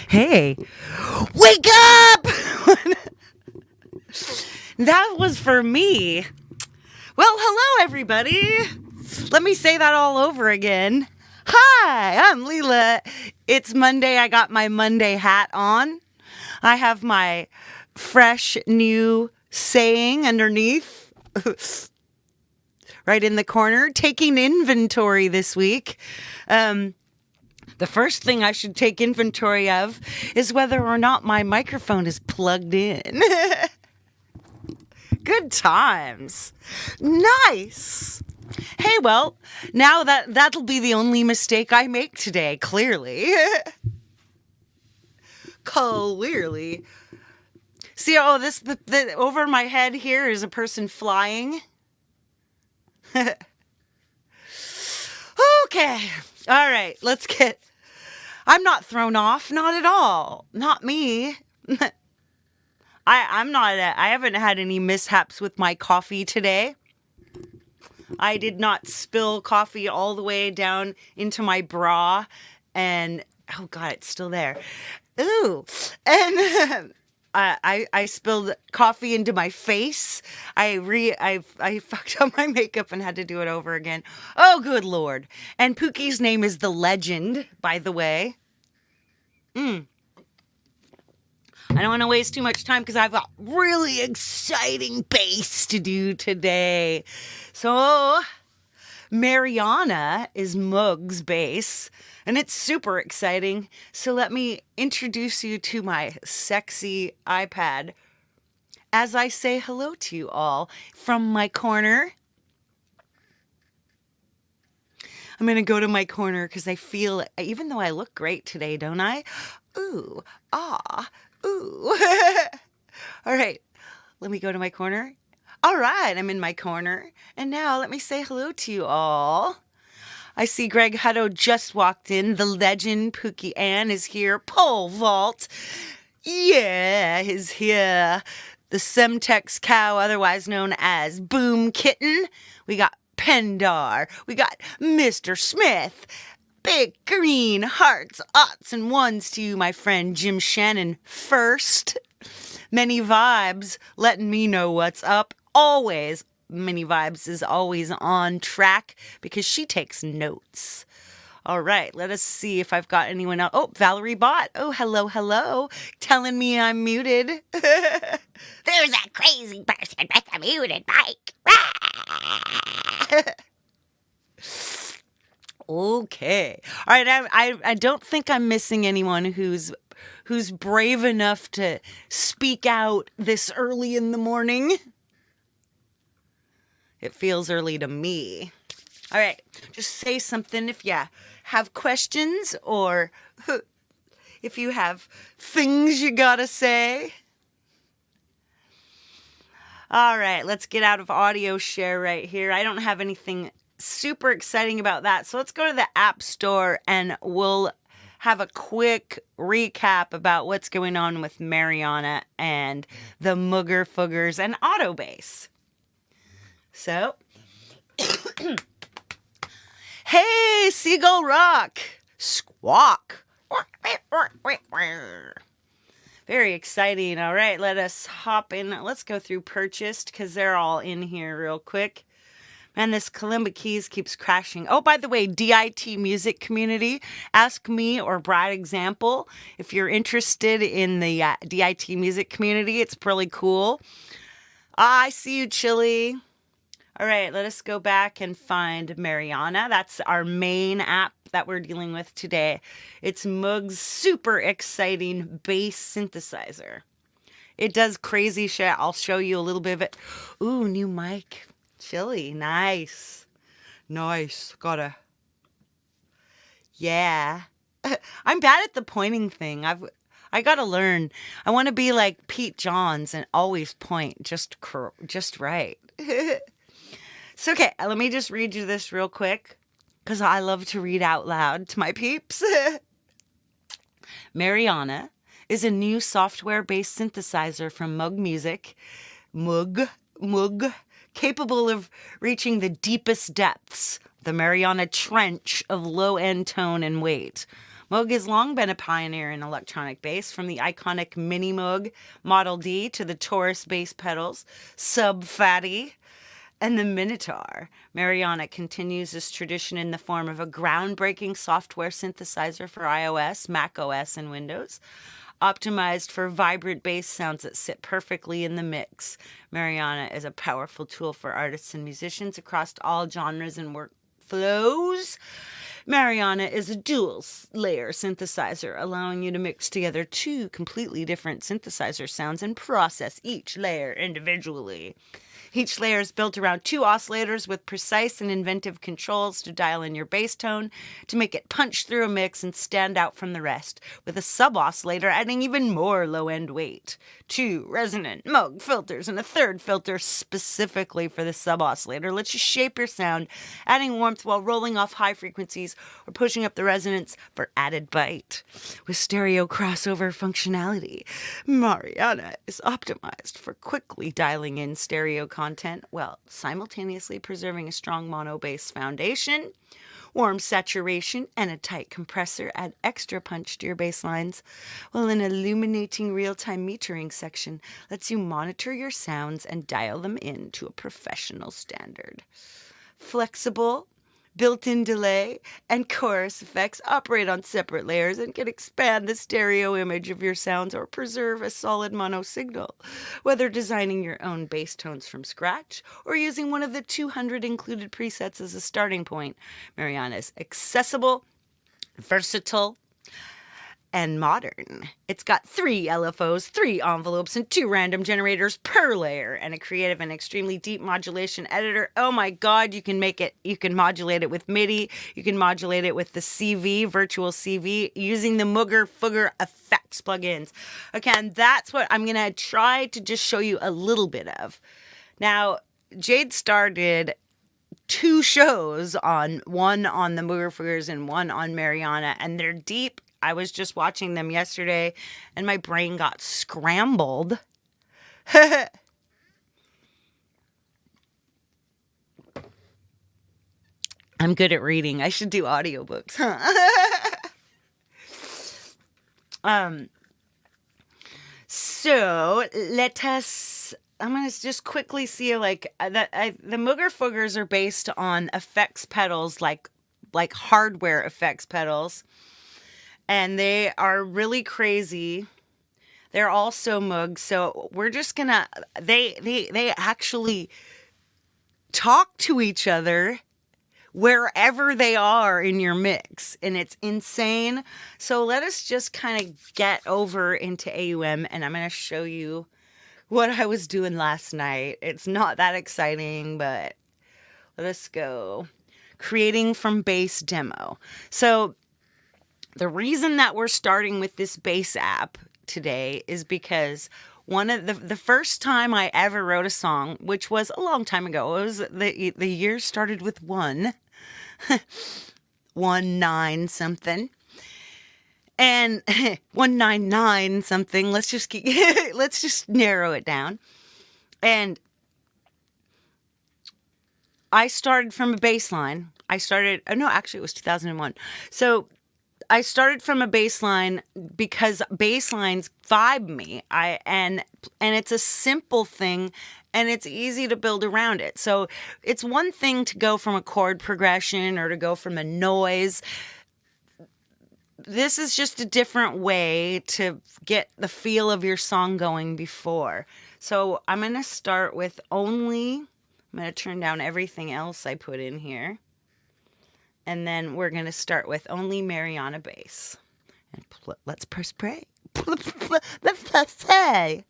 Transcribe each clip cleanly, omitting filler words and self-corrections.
Hey, wake up! That was for me. Well, hello, everybody. Let me say that all over again. Hi, I'm Leela. It's Monday. I got my Monday hat on. I have my fresh new saying underneath, right in the corner, taking inventory this week. The first thing I should take inventory of is whether or not my microphone is plugged in. Good times. Nice. Hey, well, now that'll be the only mistake I make today, clearly. Clearly. See, over my head here is a person flying. Okay. All right, I'm not thrown off, not at all. Not me. I haven't had any mishaps with my coffee today. I did not spill coffee all the way down into my bra and, oh God, it's still there. Ooh. And I spilled coffee into my face. I fucked up my makeup and had to do it over again. Oh, good Lord. And Pookie's name is the Legend, by the way. I don't want to waste too much time because I've got really exciting bass to do today. So, Mariana is Moog's bass, and it's super exciting. So let me introduce you to my sexy iPad as I say hello to you all from my corner. I'm going to go to my corner because I feel, even though I look great today, don't I? Ooh, ah, ooh. All right, let me go to my corner. All right, I'm in my corner. And now let me say hello to you all. I see Greg Hutto just walked in. The legend Pookie Ann is here. Pole vault. Yeah, is here. The Semtex cow, otherwise known as Boom Kitten. We got Pendar. We got Mr. Smith. Big green hearts, aughts, and ones to you, my friend Jim Shannon first. Many Vibes letting me know what's up. Always, Many Vibes is always on track because she takes notes. All right, let us see if I've got anyone else. Oh, Valerie Bott. Oh, hello, hello. Telling me I'm muted. There's a crazy person with a muted mic. Okay. All right, I don't think I'm missing anyone who's brave enough to speak out this early in the morning. It feels early to me. All right, just say something if you have questions or if you have things you gotta say. All right, let's get out of audio share right here. I don't have anything super exciting about that. So let's go to the App Store and we'll have a quick recap about what's going on with Mariana and the Moogerfoogers and AutoBass. So, hey, Seagull Rock, squawk. Very exciting. All right, let us hop in. Let's go through purchased because they're all in here real quick. Man, this Kalimba Keys keeps crashing. Oh, by the way, DIT music community, ask me or Brad Example if you're interested in the DIT music community. It's really cool. I see you, Chili. All right, let us go back and find Mariana. That's our main app that we're dealing with today. It's Moog's super exciting bass synthesizer. It does crazy shit. I'll show you a little bit of it. Ooh, new mic. Chili. Nice. Nice. Yeah. I'm bad at the pointing thing. I gotta learn. I want to be like Pete Johns and always point just right. So, okay, let me just read you this real quick because I love to read out loud to my peeps. Mariana is a new software-based synthesizer from Moog Music. Moog, capable of reaching the deepest depths, the Mariana Trench of low-end tone and weight. Moog has long been a pioneer in electronic bass, from the iconic Mini Moog Model D to the Taurus bass pedals, Sub Fatty, and the Minotaur. Mariana continues this tradition in the form of a groundbreaking software synthesizer for iOS, Mac OS, and Windows, optimized for vibrant bass sounds that sit perfectly in the mix. Mariana is a powerful tool for artists and musicians across all genres and workflows. Mariana is a dual-layer synthesizer, allowing you to mix together two completely different synthesizer sounds and process each layer individually. Each layer is built around two oscillators with precise and inventive controls to dial in your bass tone, to make it punch through a mix and stand out from the rest, with a sub-oscillator adding even more low-end weight. 2 resonant Moog filters and a third filter specifically for the sub-oscillator lets you shape your sound, adding warmth while rolling off high frequencies or pushing up the resonance for added bite. With stereo crossover functionality, Mariana is optimized for quickly dialing in stereo content while simultaneously preserving a strong mono bass foundation. Warm saturation and a tight compressor add extra punch to your bass lines, while an illuminating real-time metering section lets you monitor your sounds and dial them in to a professional standard. Flexible, built-in delay, and chorus effects operate on separate layers and can expand the stereo image of your sounds or preserve a solid mono signal. Whether designing your own bass tones from scratch or using one of the 200 included presets as a starting point, Mariana is accessible, versatile, and modern. It's got 3 LFOs, 3 envelopes, and 2 random generators per layer, and a creative and extremely deep modulation editor. Oh my God, you can modulate it with MIDI, you can modulate it with the CV, virtual CV, using the Moogerfooger effects plugins. Okay, and that's what I'm gonna try to just show you a little bit of. Now, Jade started 2 shows one on the Moogerfoogers and one on Mariana, and they're deep. I was just watching them yesterday and my brain got scrambled. I'm good at reading. I should do audiobooks, huh? So I'm going to just quickly see the Moogerfoogers are based on effects pedals, like hardware effects pedals. And they are really crazy. They're also Moog, so we're just gonna, they actually talk to each other wherever they are in your mix, and it's insane. So let us just kind of get over into AUM, and I'm gonna show you what I was doing last night. It's not that exciting, but let us go. Creating from bass demo. So the reason that we're starting with this bass app today is because one of the first time I ever wrote a song, which was a long time ago, it was the year started with 19 something, and 199 something. Let's just narrow it down. And I started from a bass line. Actually it was 2001. So I started from a bass line because bass lines vibe me. And it's a simple thing and it's easy to build around it. So it's one thing to go from a chord progression or to go from a noise. This is just a different way to get the feel of your song going before. So I'm going to start with I'm going to turn down everything else I put in here. And then we're going to start with only Mariana bass. And let's press play. Let's press play.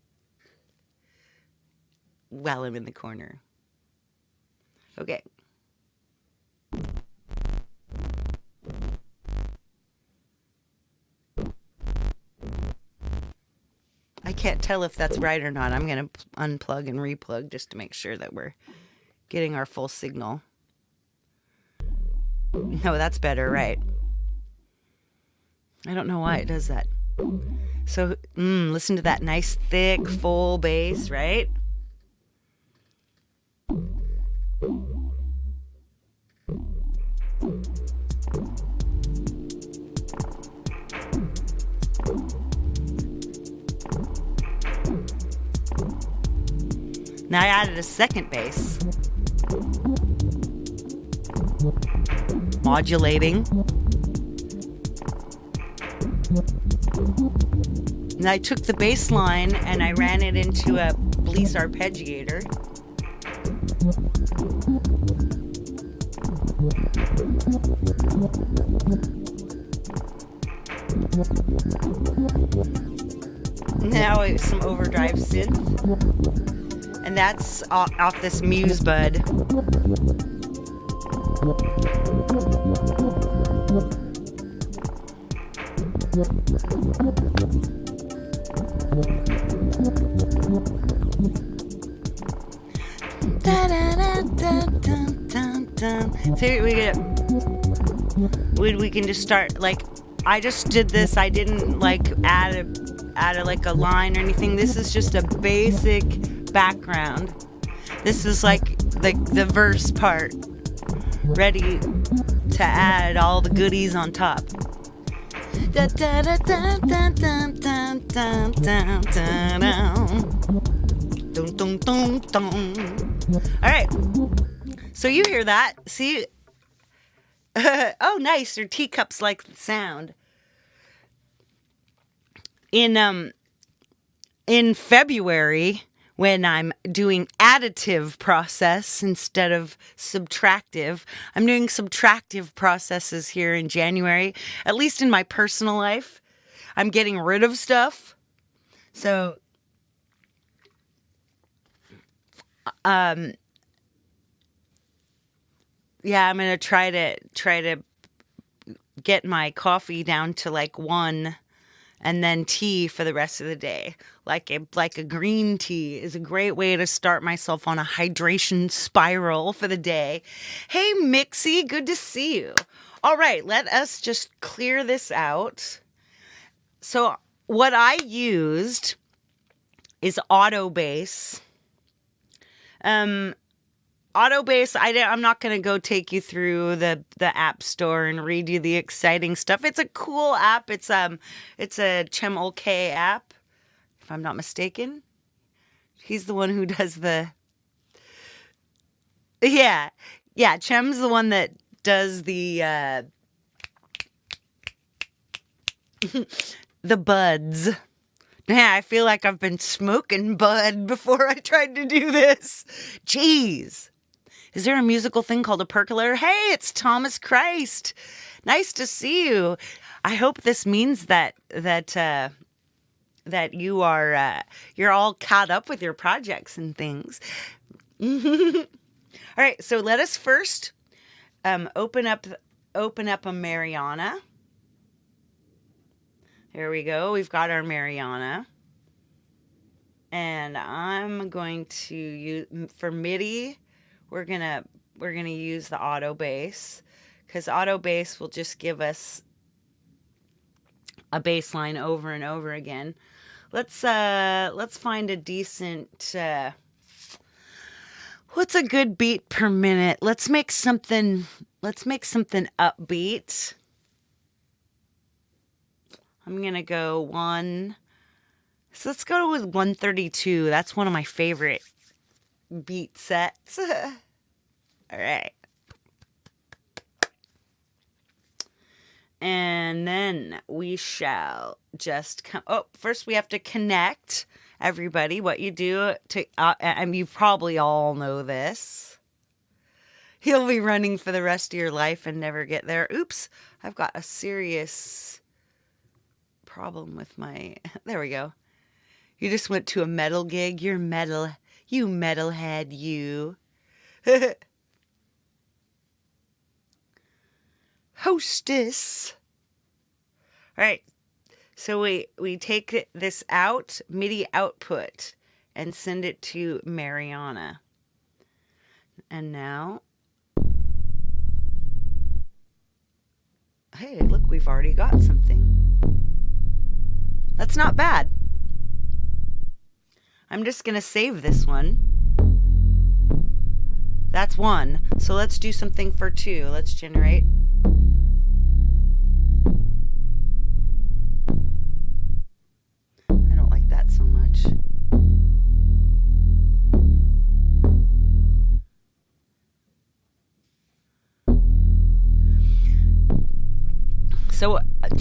While I'm in the corner. Okay. I can't tell if that's right or not. I'm going to unplug and replug just to make sure that we're getting our full signal. No, that's better, right? I don't know why it does that. So, listen to that nice, thick, full bass, right? Now I added a second bass. Modulating. And I took the bass line and I ran it into a Bliss arpeggiator. Now it's some overdrive synth. And that's off this Muse Bud. So we can just start, like, I just did this. I didn't like add like a line or anything. This is just a basic background. This is like the verse part, ready to add all the goodies on top. All right, so you hear that? See? Oh, nice. Your teacups like the sound. In February, when I'm doing additive process instead of subtractive, I'm doing subtractive processes here in January, at least in my personal life. I'm getting rid of stuff. So, yeah, I'm going to try to get my coffee down to like 1, and then tea for the rest of the day. Like a green tea is a great way to start myself on a hydration spiral for the day. Hey, Mixie, good to see you. All right, let us just clear this out. So what I used is AutoBass. AutoBass, I'm not going to go take you through the app store and read you the exciting stuff. It's a cool app. It's a Chem OK app, if I'm not mistaken. He's the one who does the... Yeah, Chem's the one that does the the buds. Yeah, I feel like I've been smoking bud before I tried to do this. Jeez. Is there a musical thing called a percolator? Hey, it's Thomas Christ. Nice to see you. I hope this means that you are you're all caught up with your projects and things. All right, so let us first open up a Mariana. Here we go. We've got our Mariana. And I'm going to use, for MIDI, we're gonna use the AutoBass, because AutoBass will just give us a bass line over and over again. Let's find a decent what's a good beat per minute? Let's make something upbeat. I'm gonna go 1. So let's go with 132. That's one of my favorite beat sets. All right. And then we shall just come. Oh, first we have to connect everybody. What you do to, and you probably all know this. You'll be running for the rest of your life and never get there. Oops, I've got a serious problem with my. There we go. You just went to a metal gig. You're metal. You metalhead, you. Hostess. All right. So we take this out, MIDI output, and send it to Mariana. And now, hey, look, we've already got something. That's not bad. I'm just going to save this one. That's 1. So let's do something for 2. Let's generate. I don't like that so much.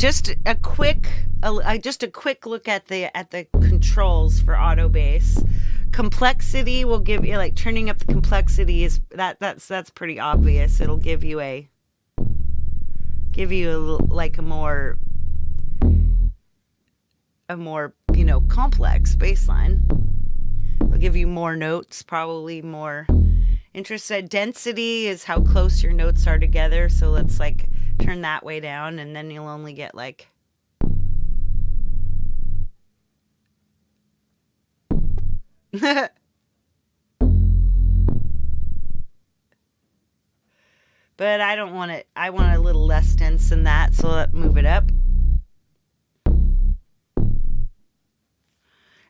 just a quick look at the controls for AutoBass. Complexity will give you, like, turning up the complexity is that's pretty obvious. It'll give you like a more complex bass line. It'll give you more notes, probably more interested. Density is how close your notes are together. So let's like turn that way down, and then you'll only get like but I don't want it. I want a little less dense than that, so let's move it up.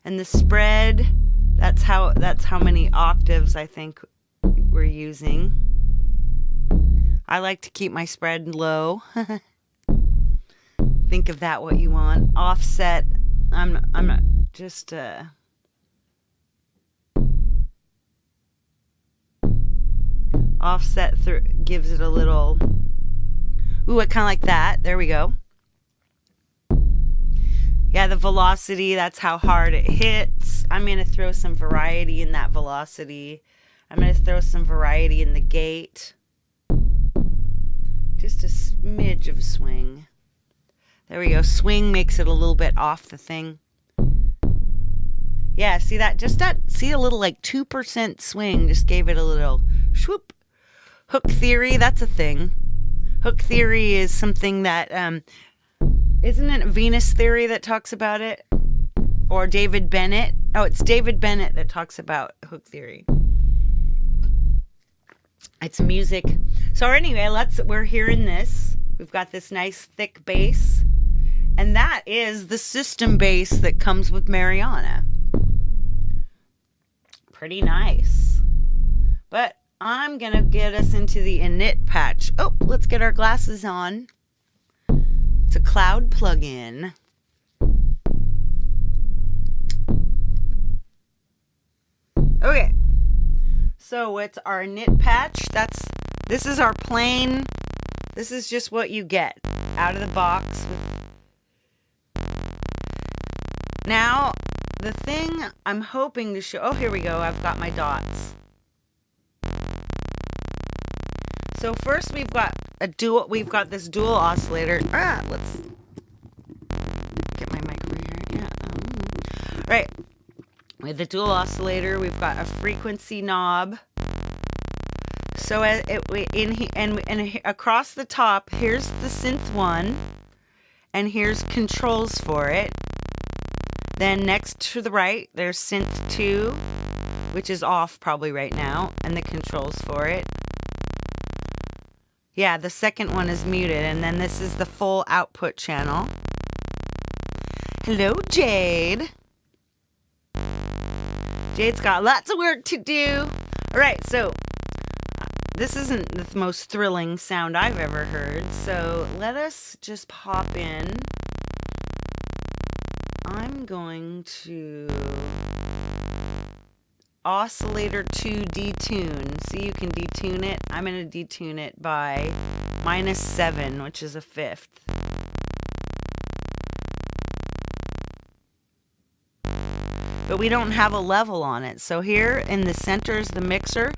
And the spread, that's how many octaves I think we're using. I like to keep my spread low. Think of that what you want. Offset, I'm not just offset through gives it a little, ooh, I kind of like that. There we go. Yeah, the velocity, that's how hard it hits. I'm going to throw some variety in that velocity. I'm going to throw some variety in the gate. Just a smidge of swing. There we go. Swing makes it a little bit off the thing. Yeah, see that? See a little like 2% swing just gave it a little swoop. Hook theory, that's a thing. Hook theory is something that, isn't it Venus theory that talks about it? Or David Bennett? Oh, it's David Bennett that talks about hook theory. It's music. So anyway, we're hearing this. We've got this nice thick bass. And that is the system bass that comes with Mariana. Pretty nice. But I'm going to get us into the init patch. Oh, let's get our glasses on. It's a cloud plugin. Okay. So it's our init patch. This is our plain. This is just what you get out of the box. Now, the thing I'm hoping to show. Oh, here we go. I've got my dots. So first we've got this dual oscillator. Let's get my mic over here. Yeah. Right. With the dual oscillator, we've got a frequency knob. So across the top, here's the synth one, and here's controls for it. Then next to the right, there's synth 2, which is off probably right now, and the controls for it. Yeah, the second one is muted, and then this is the full output channel. Hello, Jade. Jade's got lots of work to do. All right, so this isn't the most thrilling sound I've ever heard, so let us just pop in. I'm going to oscillator 2 detune. See, you can detune it. I'm going to detune it by -7, which is a fifth. But we don't have a level on it. So here in the center is the mixer.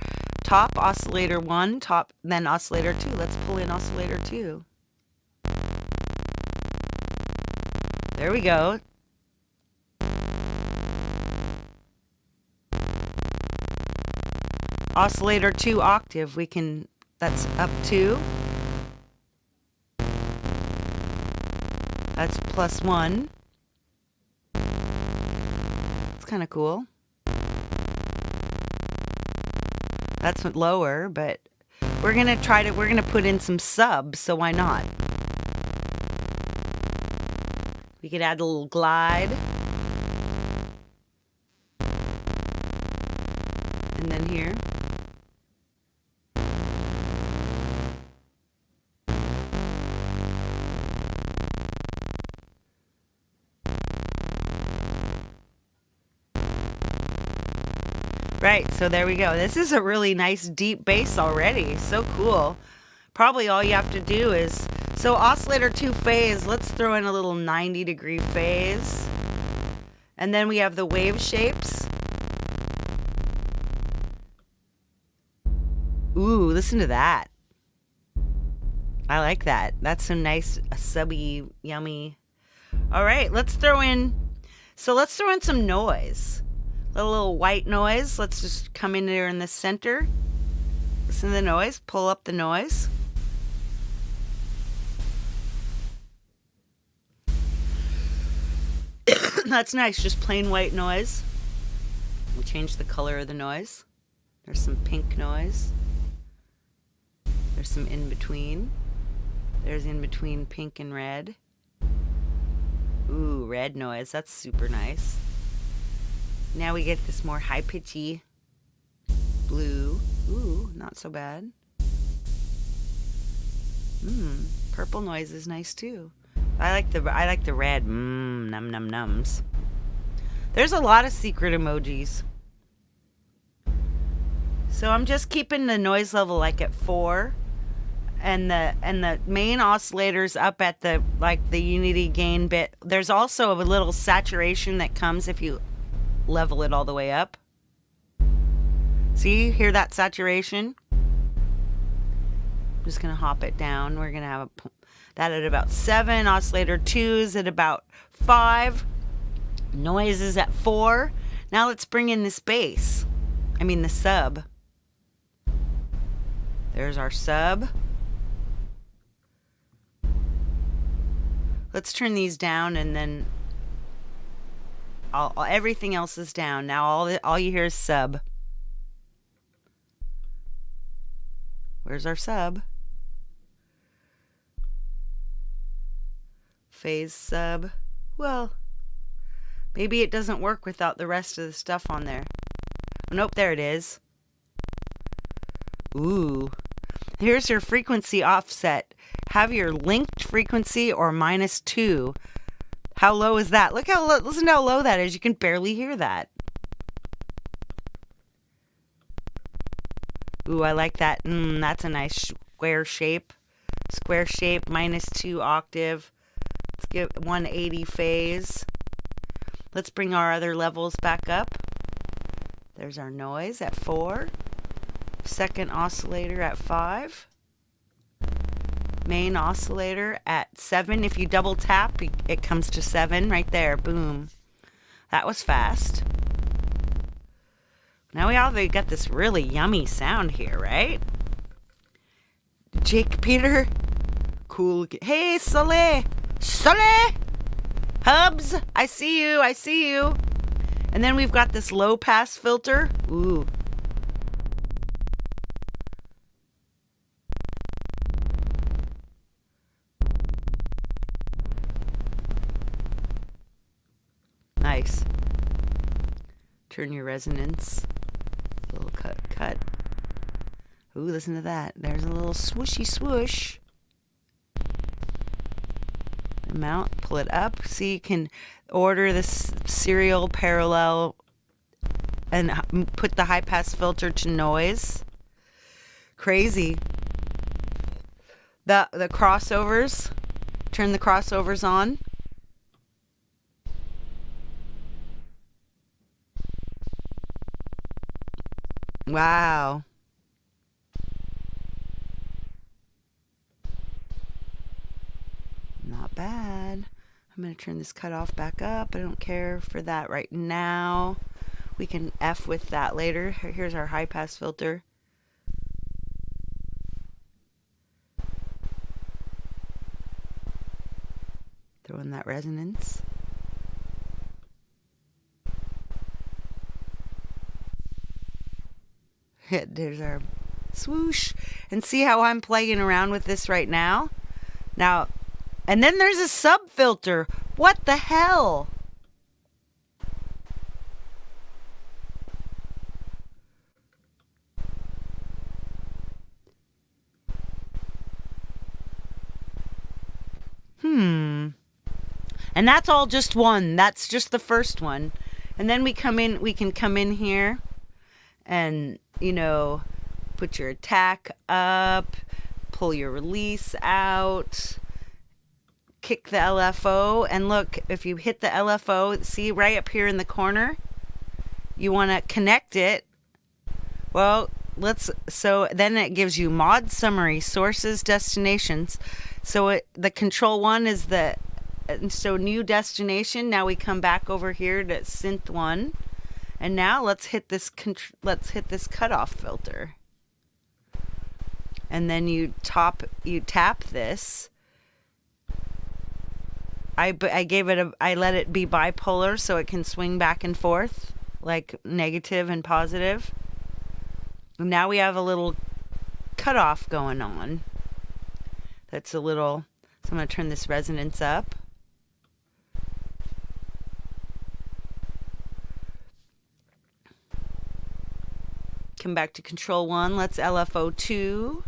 Top oscillator 1, top, then oscillator 2. Let's pull in oscillator 2. There we go. Oscillator 2 octave, that's up 2. That's +1. It's kind of cool. That's lower, but we're going to put in some subs, so why not? We could add a little glide. And then here. Right, so there we go. This is a really nice deep bass already. So cool. Probably all you have to do is So oscillator 2 phase, let's throw in a little 90-degree phase. And then we have the wave shapes. Ooh, listen to that. I like that. That's so nice, a subby, yummy. All right, let's throw in some noise. A little white noise. Let's just come in there in the center. Listen to the noise. Pull up the noise. That's nice, just plain white noise. We change the color of the noise. There's some pink noise. There's some in between. There's in between pink and red. Ooh, red noise. That's super nice. Now we get this more high pitchy blue. Ooh, not so bad. Purple noise is nice too. I like the red. Num num nums. There's a lot of secret emojis. So I'm just keeping the noise level like at 4. And the main oscillator's up at the unity gain bit. There's also a little saturation that comes if you level it all the way up. See, hear that saturation? I'm just gonna hop it down. We're gonna have that at about 7. Oscillator 2's at about 5. Noise is at 4. Now let's bring in this bass. I mean the sub. There's our sub. Let's turn these down, and then everything else is down. Now all you hear is sub. Where's our sub? Phase sub. Well, maybe it doesn't work without the rest of the stuff on there. Oh, nope, there it is. Ooh. Here's your frequency offset. Have your linked frequency or -2. How low is that? Look how low, listen to how low that is. You can barely hear that. Ooh, I like that. That's a nice square shape. Square shape, -2 octave. Let's get 180 phase. Let's bring our other levels back up. There's our noise at 4. Second oscillator at 5. Main oscillator at 7. If you double tap, it comes to 7 right there. Boom. That was fast. Now we all got this really yummy sound here, right? Jake Peter. Cool. Hey, Soleil. Soleil. Hubs. I see you. I see you. And then we've got this low pass filter. Ooh. Nice. Turn your resonance. A little cut. Ooh, listen to that. There's a little swooshy swoosh. Mount, pull it up. See, you can order this serial parallel and put the high pass filter to noise. Crazy. The crossovers. Turn the crossovers on. Wow. Not bad. I'm going to turn this cutoff back up. I don't care for that right now. We can F with that later. Here's our high pass filter. Throw in that resonance. There's our swoosh. And see how I'm playing around with this right now? Now, and then there's a sub filter. What the hell? And that's all just one. That's just the first one. And then we can come in here and, you know, put your attack up, pull your release out, kick the LFO, and look, if you hit the LFO, see right up here in the corner, you want to connect it. Well, so then it gives you mod summary, sources, destinations. So the control one is so new destination. Now we come back over here to synth one, and now let's hit this cutoff filter, and then you tap this. I let it be bipolar so it can swing back and forth like negative and positive. Now we have a little cutoff going on. That's a little, so I'm going to turn this resonance up. Come back to control one. Let's LFO 2.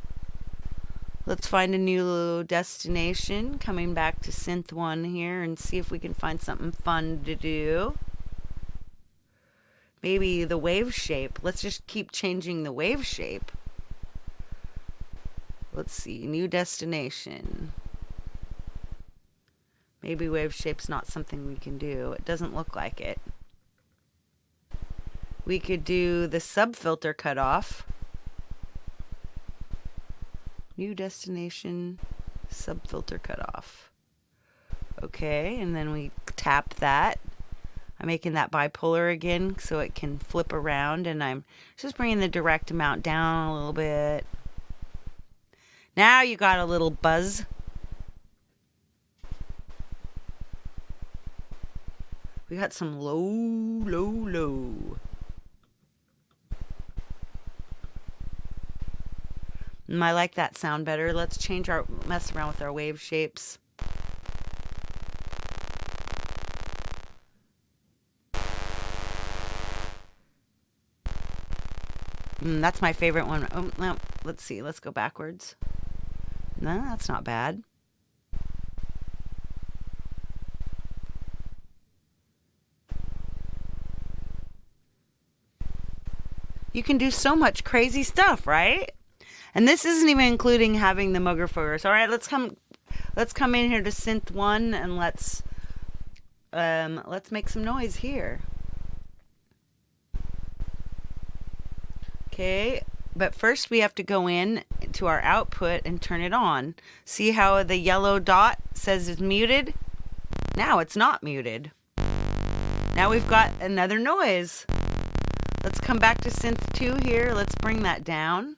Let's find a new destination. Coming back to synth one here and see if we can find something fun to do. Maybe the wave shape. Let's just keep changing the wave shape. Let's see, new destination. Maybe wave shape's not something we can do. It doesn't look like it. We could do the subfilter cutoff. New destination, subfilter cutoff. Okay, and then we tap that. I'm making that bipolar again so it can flip around, and I'm just bringing the direct amount down a little bit. Now you got a little buzz. We got some low, low, low. I like that sound better. Let's mess around with our wave shapes. That's my favorite one. Oh, no. Let's see. Let's go backwards. No, that's not bad. You can do so much crazy stuff, right? And this isn't even including having the Moogerfoogers. All right, let's come in here to synth one, and let's make some noise here. Okay, but first we have to go in to our output and turn it on. See how the yellow dot says it's muted? Now it's not muted. Now we've got another noise. Let's come back to synth 2 here. Let's bring that down.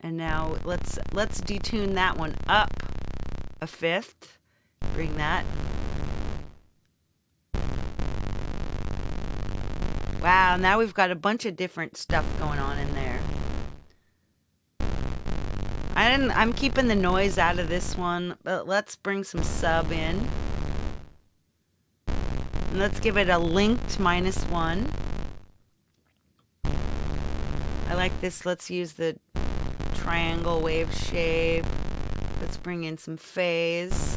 And now let's detune that one up a fifth. Bring that. Wow, now we've got a bunch of different stuff going on in there. I'm keeping the noise out of this one, but let's bring some sub in. And let's give it a linked -1. I like this. Let's use the triangle wave shape. Let's bring in some phase.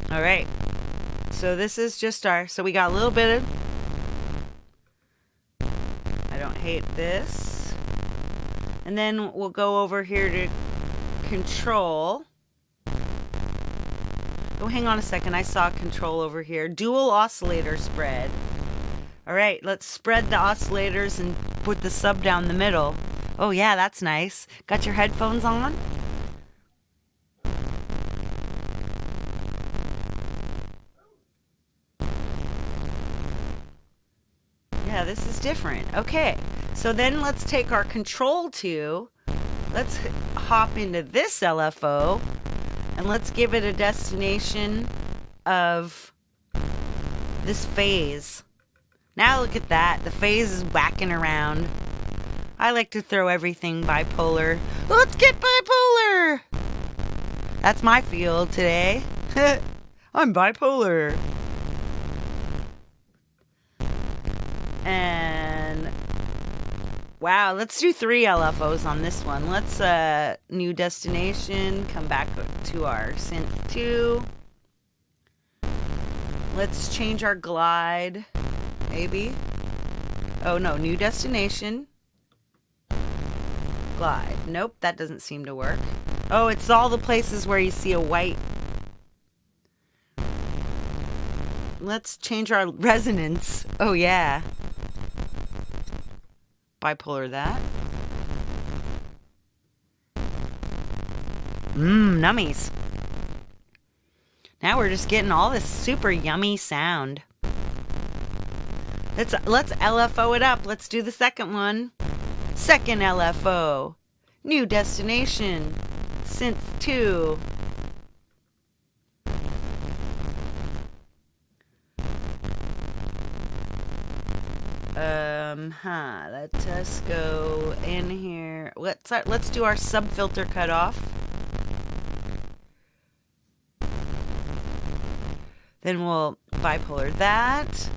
All right, so this is just so we got a little bit of, I don't hate this. And then we'll go over here to control. Oh, hang on a second, I saw control over here. Dual oscillator spread. All right, let's spread the oscillators and put the sub down the middle. Oh yeah, that's nice. Got your headphones on? Yeah, this is different. Okay, so then let's take our control 2. Let's hop into this LFO, and let's give it a destination of this phase. Now look at that. The phase is whacking around. I like to throw everything bipolar. Let's get bipolar! That's my field today. I'm bipolar. And wow, let's do 3 LFOs on this one. Let's new destination, come back to our synth 2. Let's change our glide, maybe. Oh no, new destination. Glide. Nope, that doesn't seem to work. Oh, it's all the places where you see a white. Let's change our resonance. Oh yeah. Bipolar that. Nummies. Now we're just getting all this super yummy sound. Let's LFO it up. Let's do the second one. Second LFO. New destination. Synth 2. Let us go in here. Let's do our sub filter cutoff. Then we'll bipolar that.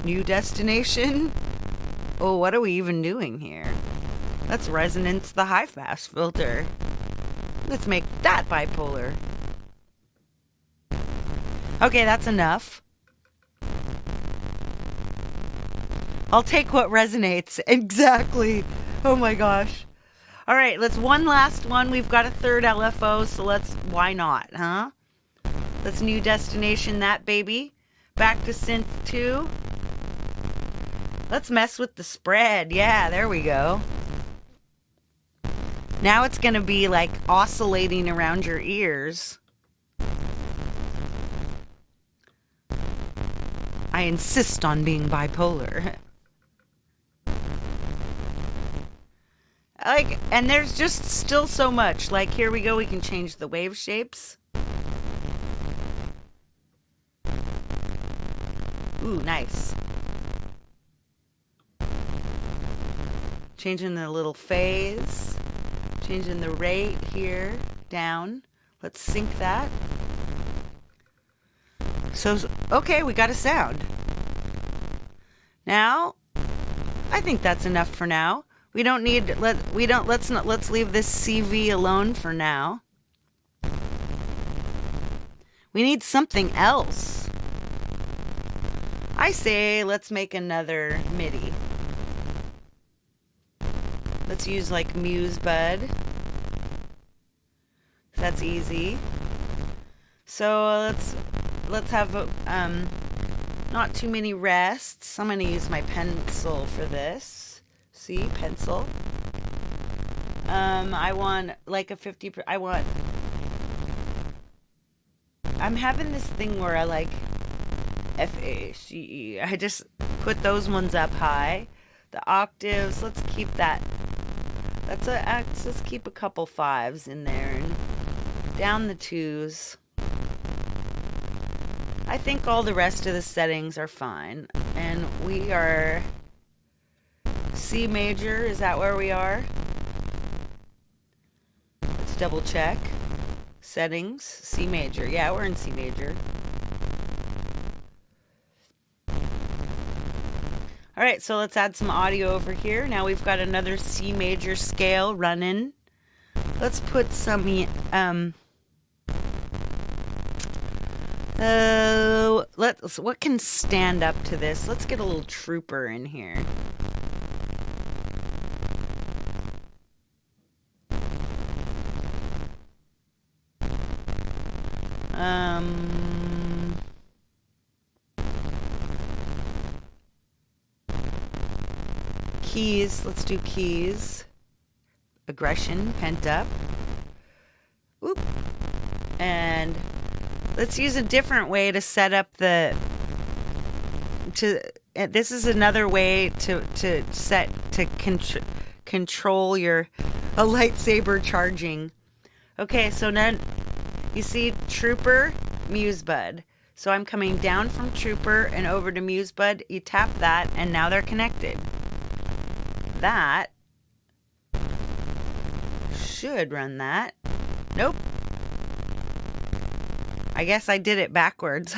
New destination. Oh, what are we even doing here? Let's resonance the high pass filter. Let's make that bipolar. Okay, that's enough. I'll take what resonates. Exactly. Oh my gosh. All right, let's one last one. We've got a third LFO, so why not, huh? Let's new destination that baby. Back to synth 2. Let's mess with the spread. Yeah, there we go. Now it's going to be like oscillating around your ears. I insist on being bipolar. And there's just still so much. Like, here we go. We can change the wave shapes. Ooh, nice. Changing the little phase. Changing the rate here, down. Let's sync that. So, okay, we got a sound. Now, I think that's enough for now. We don't need, let's leave this CV alone for now. We need something else. I say let's make another MIDI. Let's use like MuseBud. That's easy. So let's have not too many rests. I'm gonna use my pencil for this. See, pencil. I want like a 50. I'm having this thing where I like FACE. I just put those ones up high. The octaves, let's keep that. Let's keep a couple 5s in there and down the 2s. I think all the rest of the settings are fine. And we are C major, is that where we are? Let's double check. Settings, C major. Yeah, we're in C major. All right, so let's add some audio over here. Now we've got another C major scale running. Let's put some what can stand up to this? Let's get a little trooper in here. Keys, let's do keys. Aggression, pent up. Oop. And let's use a different way to set up this is another way to control a lightsaber charging. Okay, so then you see Trooper, MuseBud. So I'm coming down from Trooper and over to MuseBud. You tap that and now they're connected. That should run that. Nope. I guess I did it backwards.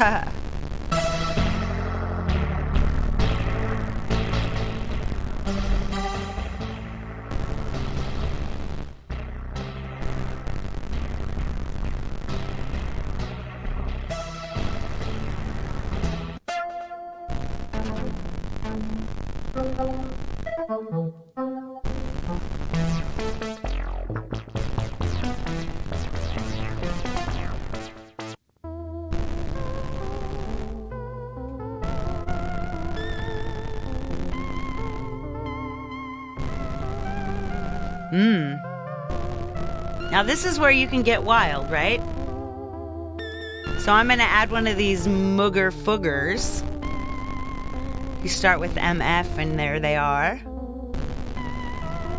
Now this is where you can get wild, right? So I'm going to add one of these Moogerfoogers. You start with MF and there they are.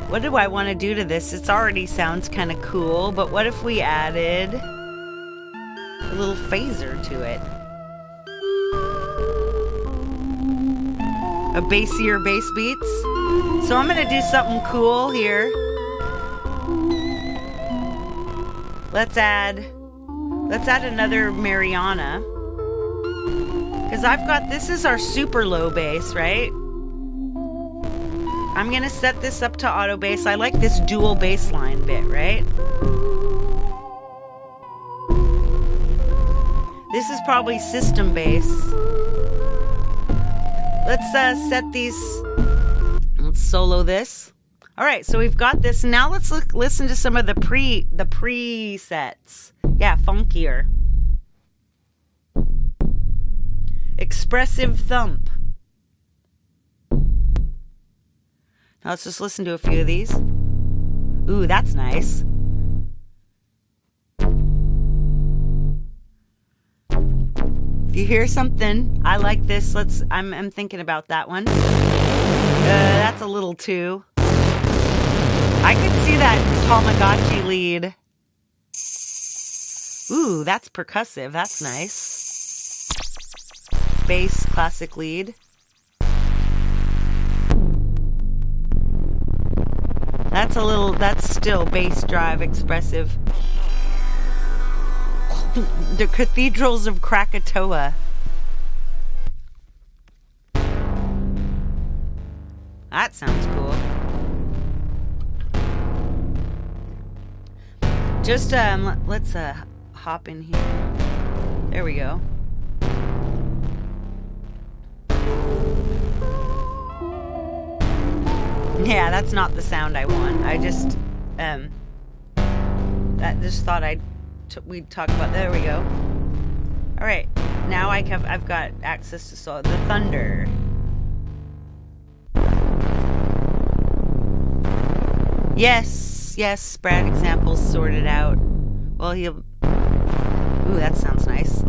What do I want to do to this? It already sounds kind of cool, but what if we added a little phaser to it? A bassier bass beats. So I'm going to do something cool here. Let's add another Mariana. Because I've got, this is our super low bass, right? I'm going to set this up to AutoBass. I like this dual bass line bit, right? This is probably system bass. Let's set these, let's solo this. All right, so we've got this. Now let's listen to some of the presets. Yeah, funkier. Expressive thump. Now let's just listen to a few of these. Ooh, that's nice. If you hear something, I like this. I'm thinking about that one. That's a little too. I could see that Tamagotchi lead. Ooh, that's percussive. That's nice. Bass, classic lead. That's still bass drive, expressive. The Cathedrals of Krakatoa. That sounds cool. Just, let's, hop in here. There we go. Yeah, that's not the sound I want. I just, thought we'd talk about, there we go. Alright, now I've got access to the thunder. Yes, Brad examples sorted out. Well, ooh, that sounds nice.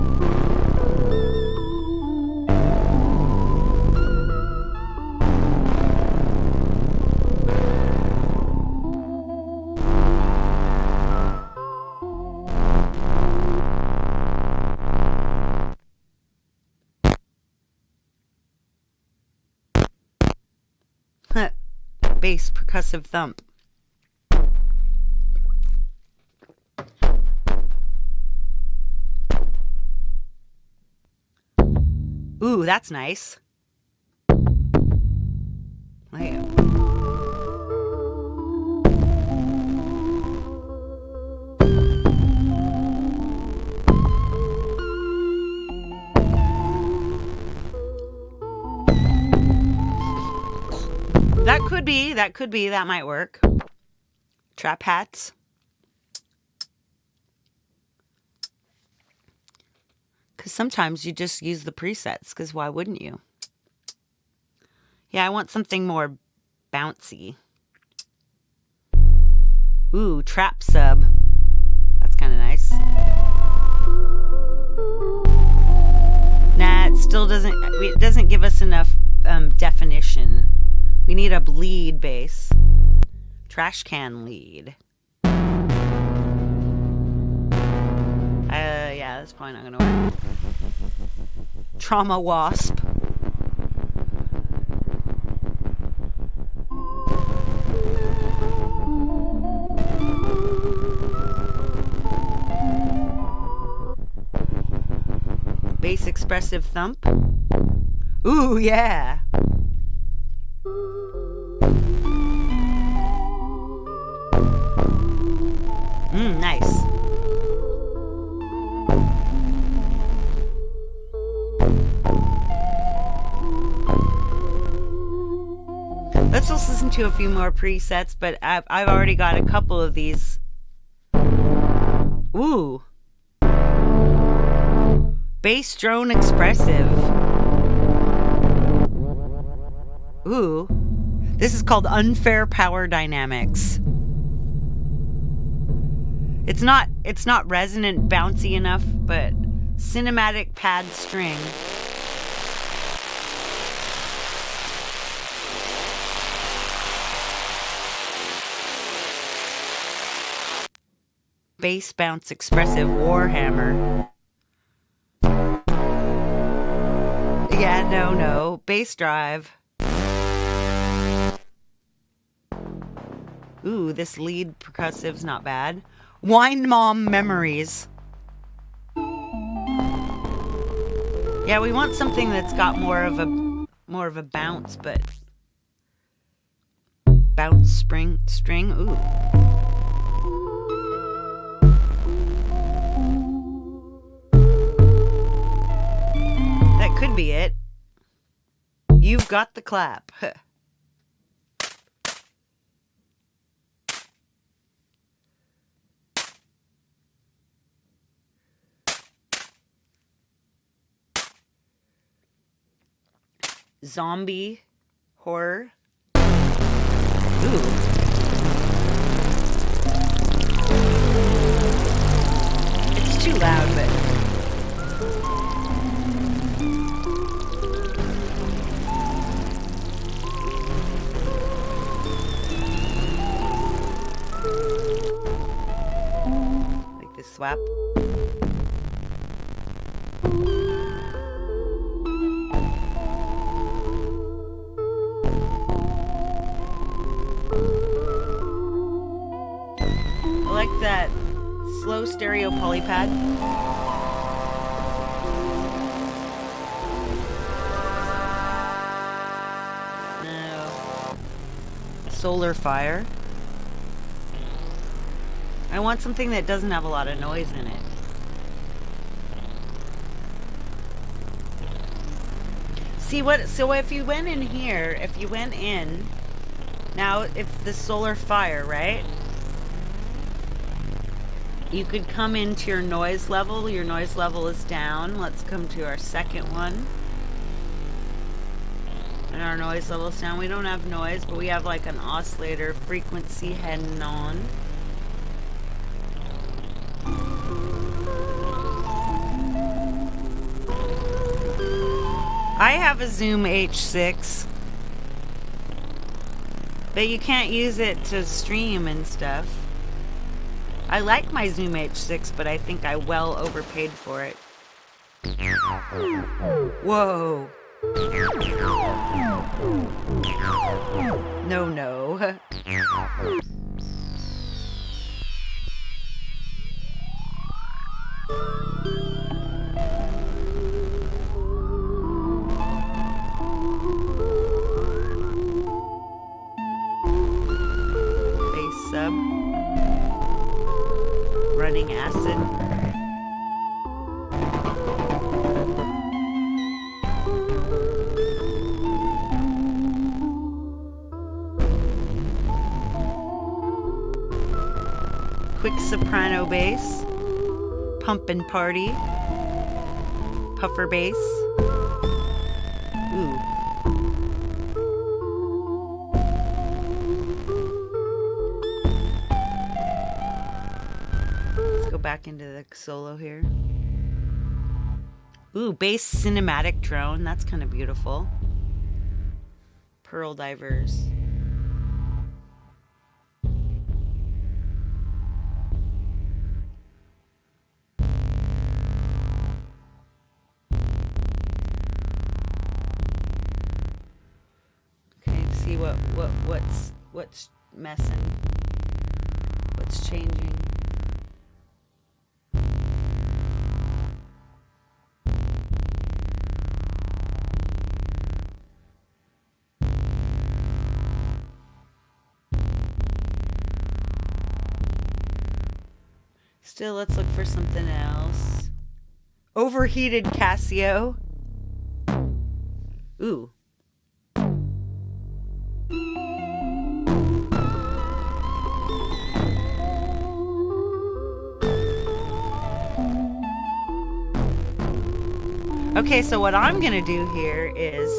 Bass percussive thump. Ooh, that's nice. Wow. That could be, that might work. Trap hats. Because sometimes you just use the presets, because why wouldn't you? Yeah, I want something more bouncy. Ooh, trap sub. That's kind of nice. Nah, it still doesn't give us enough definition. We need a bleed bass. Trash can lead. Yeah, that's probably not gonna work. Trauma wasp. Bass expressive thump. Ooh, yeah. Nice. listen to a few more presets, but I've already got a couple of these. Ooh. Bass drone expressive. Ooh. This is called unfair power dynamics. It's not resonant bouncy enough, but cinematic pad string. Bass bounce expressive Warhammer. Yeah, no. Bass drive. Ooh, this lead percussive's not bad. Wine Mom Memories. Yeah, we want something that's got more of a bounce, but bounce string. Ooh. That could be it. You've got the clap. Zombie horror. Ooh. It's too loud, but like this swap. I like that slow stereo polypad. No. Solar fire. I want something that doesn't have a lot of noise in it. See what? So if you went in here, now if the solar fire, right? You could come into your noise level. Your noise level is down. Let's come to our second one. And our noise level is down. We don't have noise, but we have like an oscillator frequency heading on. I have a Zoom H6, but you can't use it to stream and stuff. I like my Zoom H6, but I think I well overpaid for it. Whoa. No. Bass sub. Running acid. Quick soprano bass. Pump and party. Puffer bass. Ooh. Back into the solo here. Ooh, bass cinematic drone. That's kind of beautiful. Pearl divers. Okay, see what's messing. What's changing. Still, let's look for something else. Overheated Casio. Ooh. Okay, so what I'm gonna do here is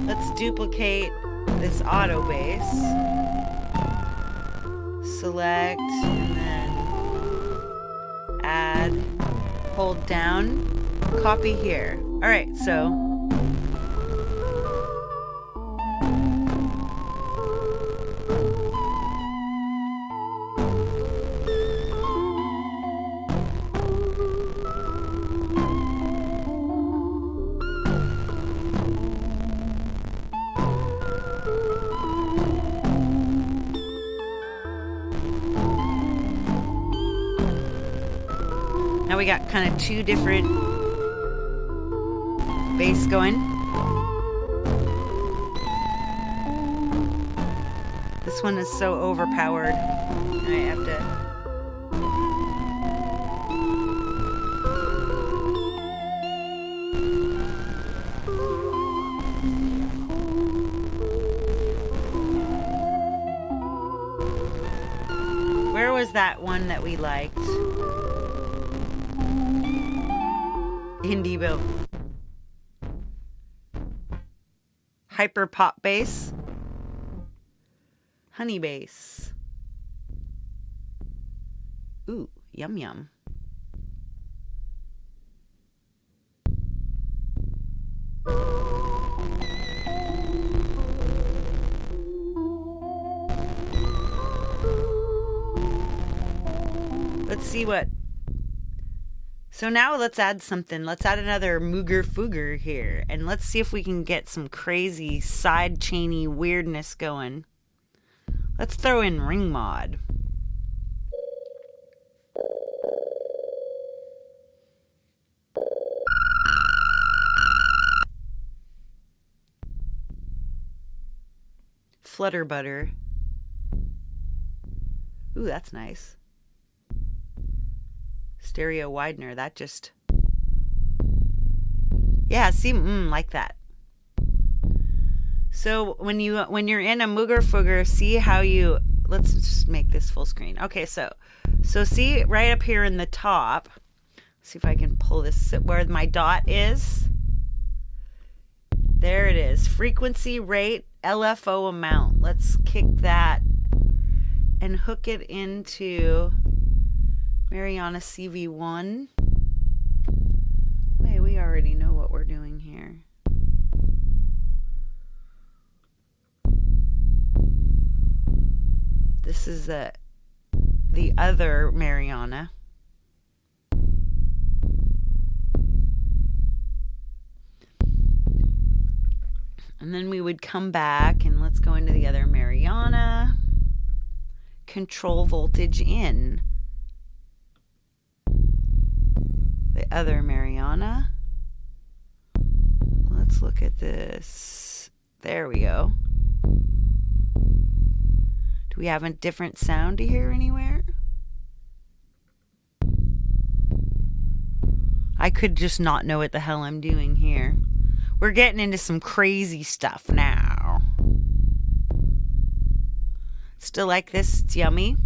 let's duplicate this AutoBass. Select and then add, hold down, copy here. All right, so now we got kind of two different bass going. This one is so overpowered. I have to. Where was that one that we liked? Indie Bill. Hyper pop bass. Honey bass. Ooh, yum yum. Let's see what. So now let's add something. Let's add another Moogerfooger here. And let's see if we can get some crazy side chainy weirdness going. Let's throw in ring mod. Flutter butter. Ooh, that's nice. Stereo widener, that just, yeah, see, like that. So when you're in a Moogerfooger, see how you, let's just make this full screen. Okay, so see right up here in the top, see if I can pull this where my dot is. There it is, frequency, rate, LFO amount. Let's kick that and hook it into Mariana CV1. Wait, we already know what we're doing here. This is the other Mariana. And then we would come back and let's go into the other Mariana. Control voltage in. The other Mariana. Let's look at this. There we go. Do we have a different sound to hear anywhere? I could just not know what the hell I'm doing here. We're getting into some crazy stuff now. Still like this? It's yummy.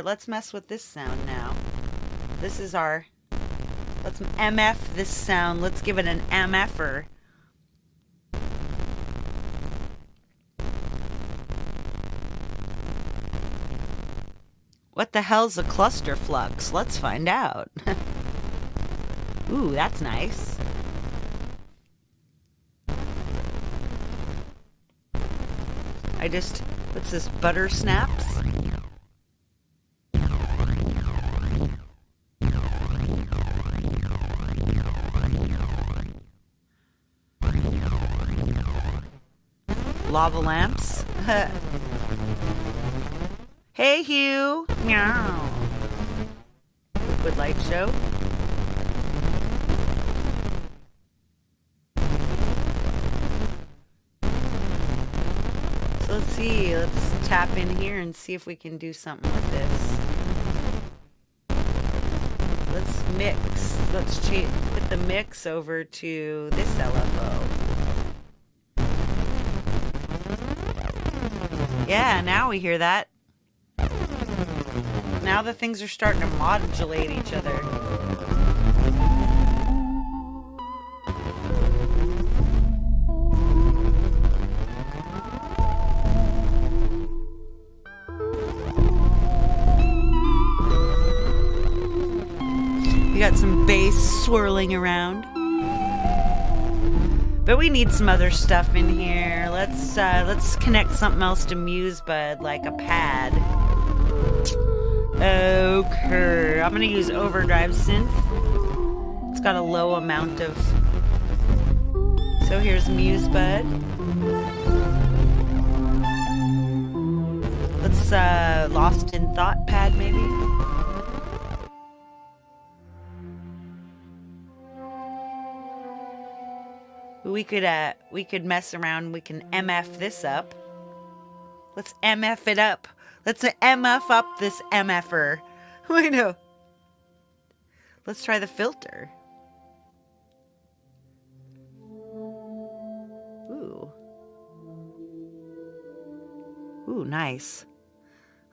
Let's mess with this sound now. This is our, let's MF this sound. Let's give it an MFer. What the hell's a cluster flux? Let's find out. Ooh, that's nice. What's this, butter snaps? Lava lamps. Hey, Hugh. Meow. Liquid light show. So let's see. Let's tap in here and see if we can do something with this. Let's mix. Let's put the mix over to this LFO. Yeah, now we hear that. Now the things are starting to modulate each other. We got some bass swirling around. But we need some other stuff in here. Let's connect something else to MuseBud, like a pad. Okay, I'm gonna use overdrive synth. It's got a low amount of. So here's MuseBud. Let's Lost in Thought pad maybe. We could mess around. We can MF this up. Let's MF it up. Let's MF up this MFer. I know. Let's try the filter. Ooh. Ooh, nice.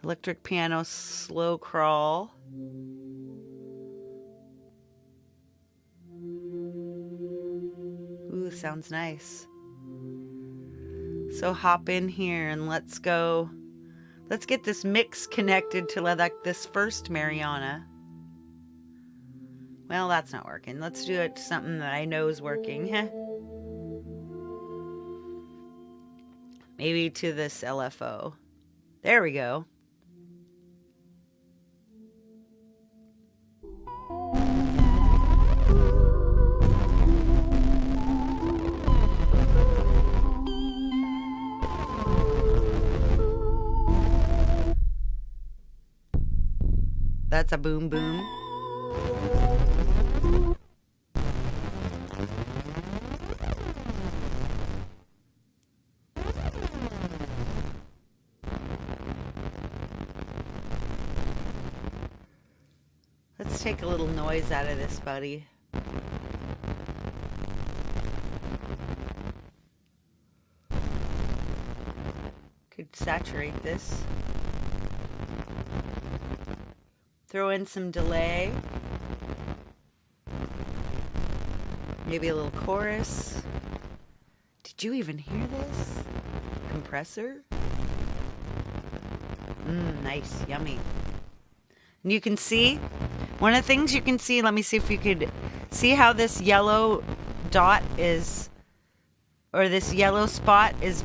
Electric piano slow crawl. Ooh, sounds nice. So hop in here and let's go. Let's get this mix connected to like this first Mariana. Well, that's not working. Let's do it to something that I know is working. Maybe to this LFO. There we go. That's a boom boom. Let's take a little noise out of this, buddy. Could saturate this. Throw in some delay. Maybe a little chorus. Did you even hear this? Compressor? Nice, yummy. And you can see, one of the things you can see, let me see if you could see how this yellow dot is, or this yellow spot is,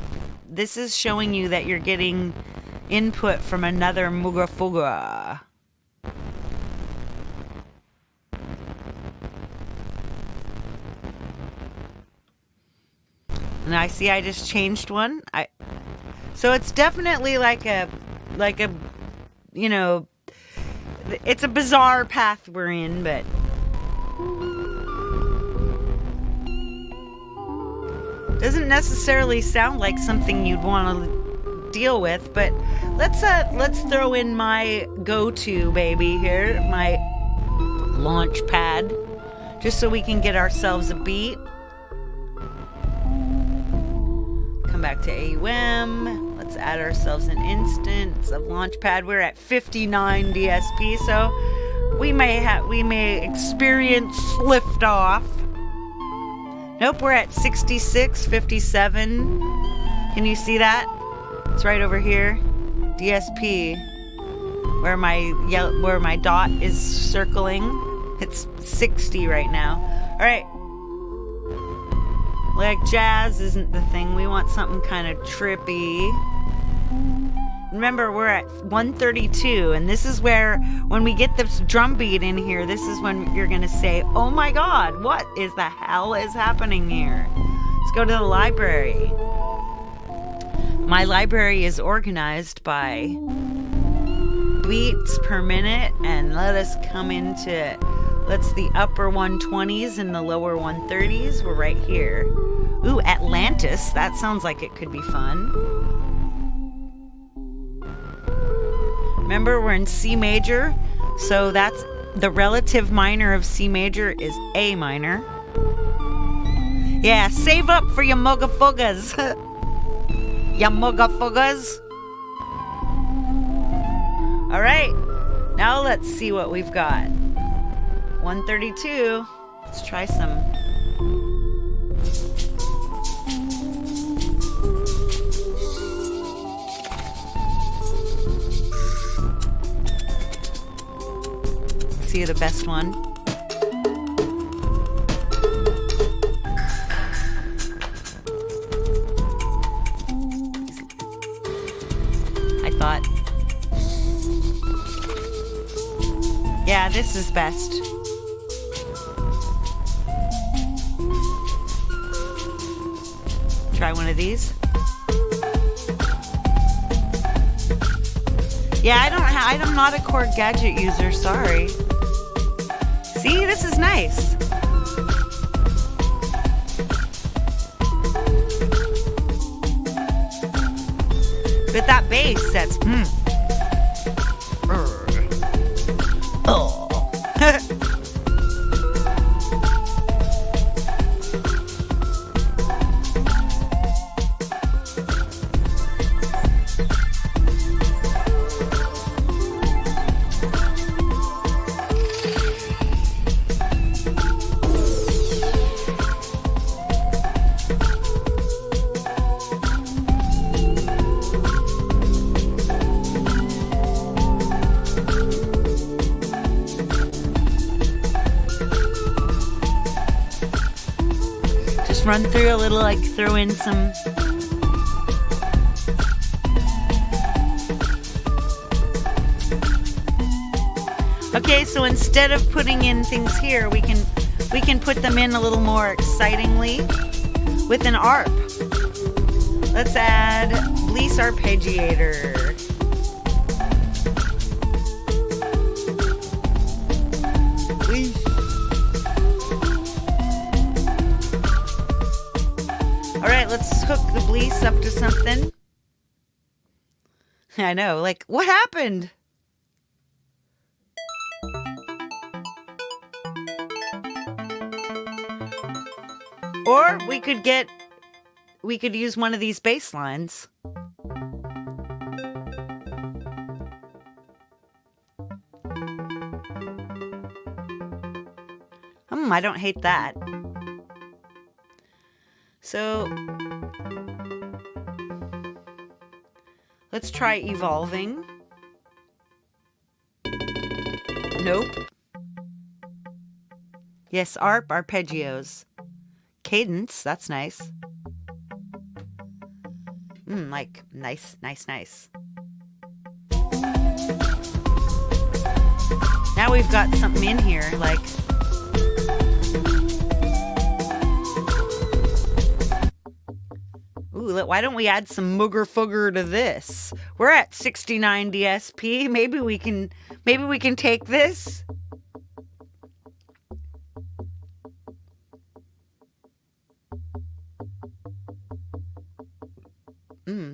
this is showing you that you're getting input from another Moogerfooger. And I see I just changed one. So it's definitely like a, you know, it's a bizarre path we're in, but doesn't necessarily sound like something you'd want to deal with. But let's throw in my go-to baby here, my launch pad, just so we can get ourselves a beat. Come back to AUM. Let's add ourselves an instance of Launchpad. We're at 59 DSP, so we may experience liftoff. Nope, we're at 66, 57. Can you see that? It's right over here. DSP, where my dot is circling. It's 60 right now. All right. Like jazz isn't the thing. We want something kind of trippy. Remember, we're at 132, and this is where, when we get this drum beat in here, this is when you're going to say, oh my God, what is the hell is happening here? Let's go to the library. My library is organized by beats per minute, and let us come into, let's the upper 120s and the lower 130s. We're right here. Ooh, Atlantis. That sounds like it could be fun. Remember, we're in C major, so that's The relative minor of C major is A minor. Yeah, save up for your Moogerfoogers. Your Moogerfoogers. All right, now let's see what we've got. 132. Let's try some. See the best one. I thought. Yeah, this is best. Try one of these. Yeah, I'm not a Cord Gadget user, sorry. See, this is nice. But that bass, that's oh. Run through a little, like throw in some. Okay, so instead of putting in things here, we can put them in a little more excitingly with an ARP. Let's add Bleece Arpeggiator. Let's hook the Bleece up to something. I know, like, what happened? Or we could use one of these bass lines. I don't hate that. So let's try evolving. Nope. Yes, ARP, arpeggios. Cadence, that's nice. Like, nice. Now we've got something in here, like... Why don't we add some Moogerfooger to this? We're at 69 DSP. Maybe we can take this.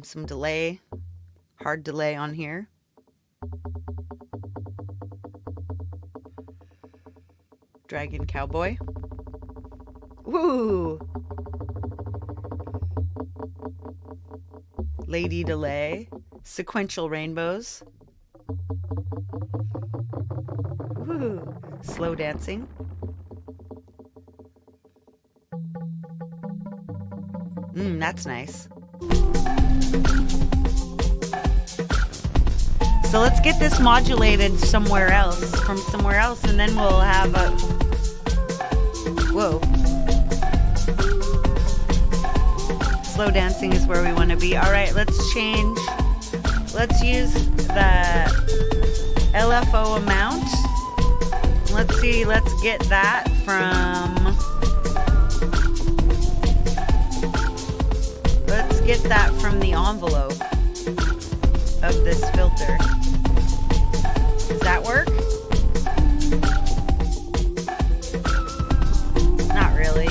Some delay. Hard delay on here. Dragon Cowboy. Woo! Lady delay, sequential rainbows. Woo! Slow dancing. That's nice. So let's get this modulated somewhere else, and then we'll have a... Whoa. Slow dancing is where we want to be. All right, let's change. Let's use the LFO amount. Let's see, let's get that from... Let's get that from the envelope of this filter. Does that work? Not really.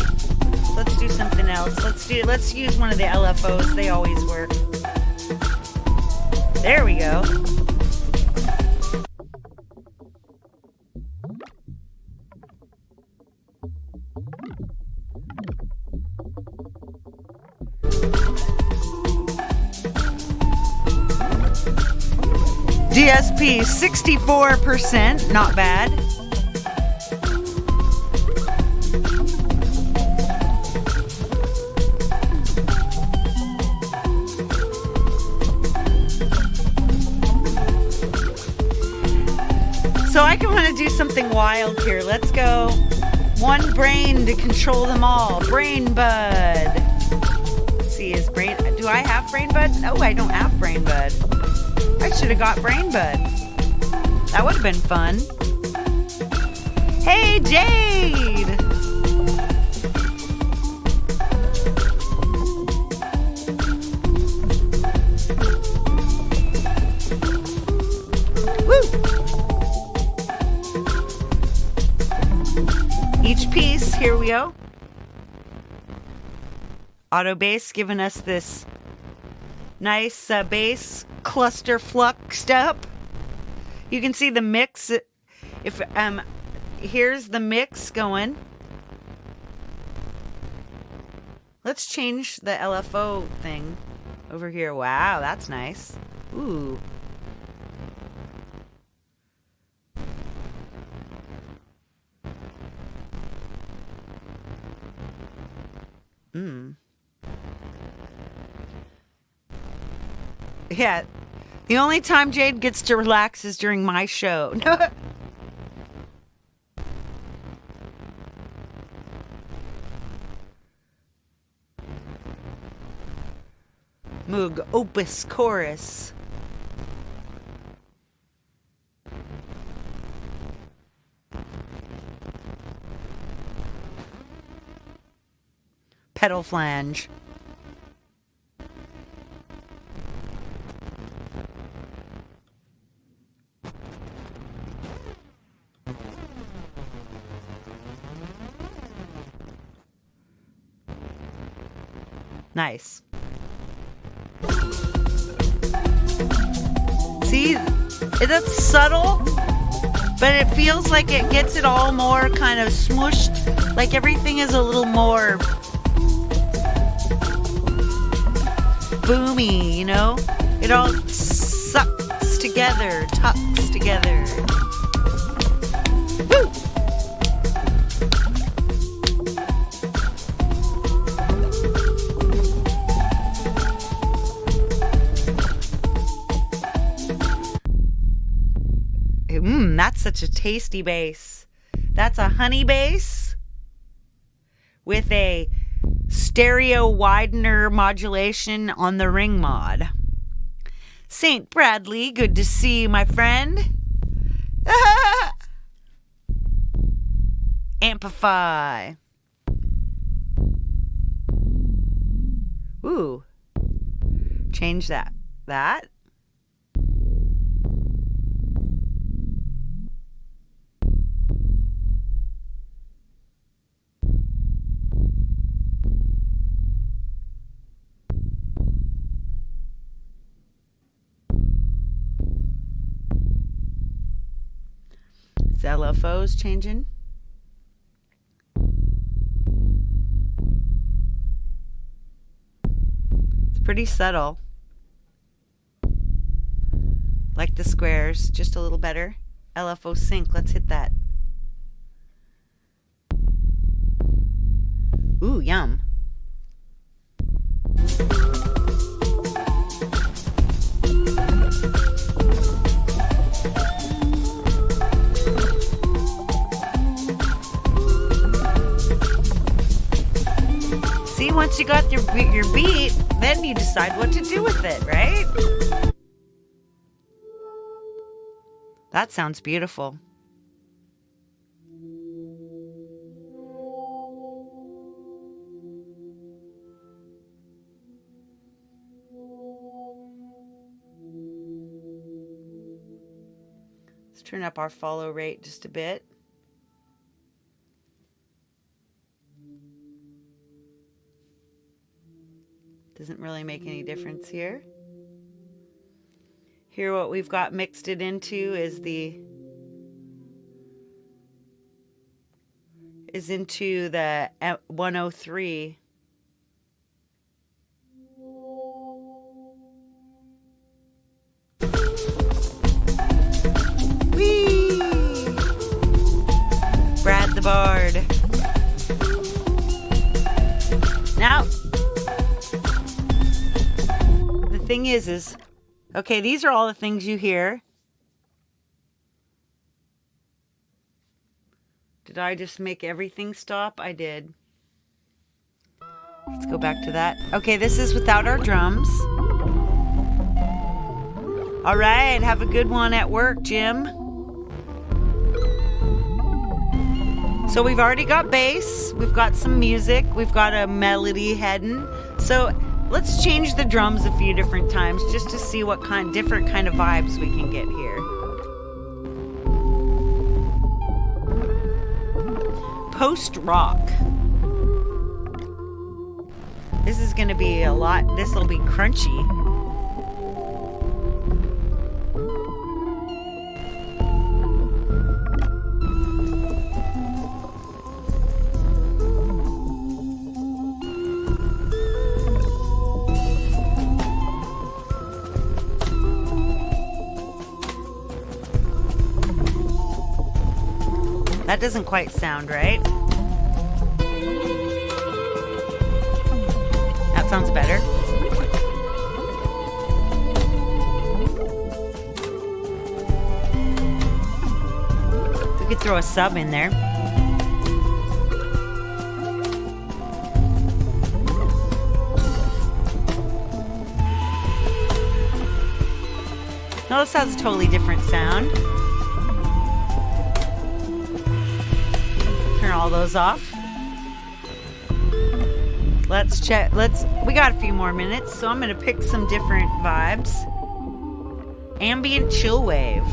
Let's do something else. Let's use one of the LFOs. They always work. There we go. DSP 64%, not bad. So I can want to do something wild here. Let's go. One brain to control them all. Brain bud. Let's see, do I have brain bud? Oh, I don't have brain bud. I should have got brain bud. That would have been fun. Hey, Jade. Each piece, here we go. AutoBass giving us this nice bass cluster fluxed up. You can see the mix. Here's the mix going. Let's change the LFO thing over here. Wow, that's nice. Ooh. Yeah, the only time Jade gets to relax is during my show. Moog Opus Chorus. Pedal flange. Nice. See, that's subtle, but it feels like it gets it all more kind of smooshed, like everything is a little more boomy, you know? It all sucks together, tucks together. Woo! That's such a tasty bass. That's a honey bass with a stereo widener modulation on the ring mod. St. Bradley, good to see you, my friend. Amplify. Ooh. Change that. That. LFO's changing. It's pretty subtle. Like the squares, just a little better. LFO sync, let's hit that. Ooh, yum. Once you got your beat, then you decide what to do with it, right? That sounds beautiful. Let's turn up our follow rate just a bit. Doesn't really make any difference here. Here what we've got mixed it into is into the 103. the Bard. Now, the thing is, okay, these are all the things you hear. Did I just make everything stop? I did. Let's go back to that. Okay, this is without our drums. All right, have a good one at work, Jim. So we've already got bass, we've got some music, we've got a melody heading. So let's change the drums a few different times just to see what different kind of vibes we can get here. Post-rock. This is gonna be a lot, this'll be crunchy. That doesn't quite sound right. That sounds better. We could throw a sub in there. No, this has a totally different sound. All those off. Let's check. We got a few more minutes, so I'm gonna pick some different vibes. Ambient chill wave.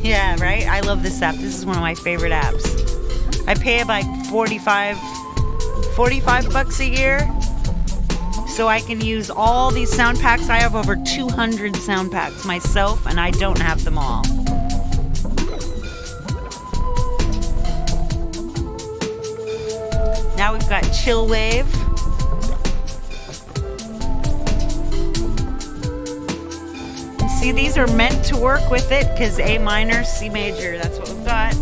Yeah, right? I love this app. This is one of my favorite apps. I pay like 45 bucks a year so I can use all these sound packs. I have over 200 sound packs myself, and I don't have them all. Now we've got chill wave. See, these are meant to work with it because A minor, C major, that's what we've got.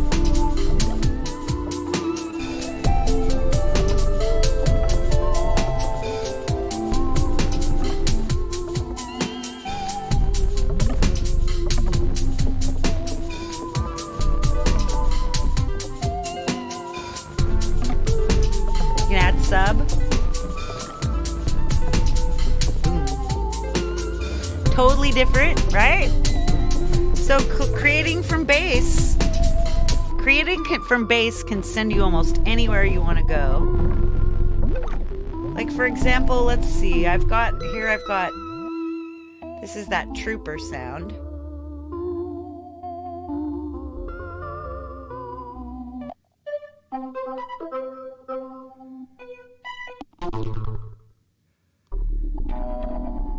You can add sub. Totally different, right? So creating from bass can send you almost anywhere you want to go. Like, for example, let's see, I've got, this is that trooper sound.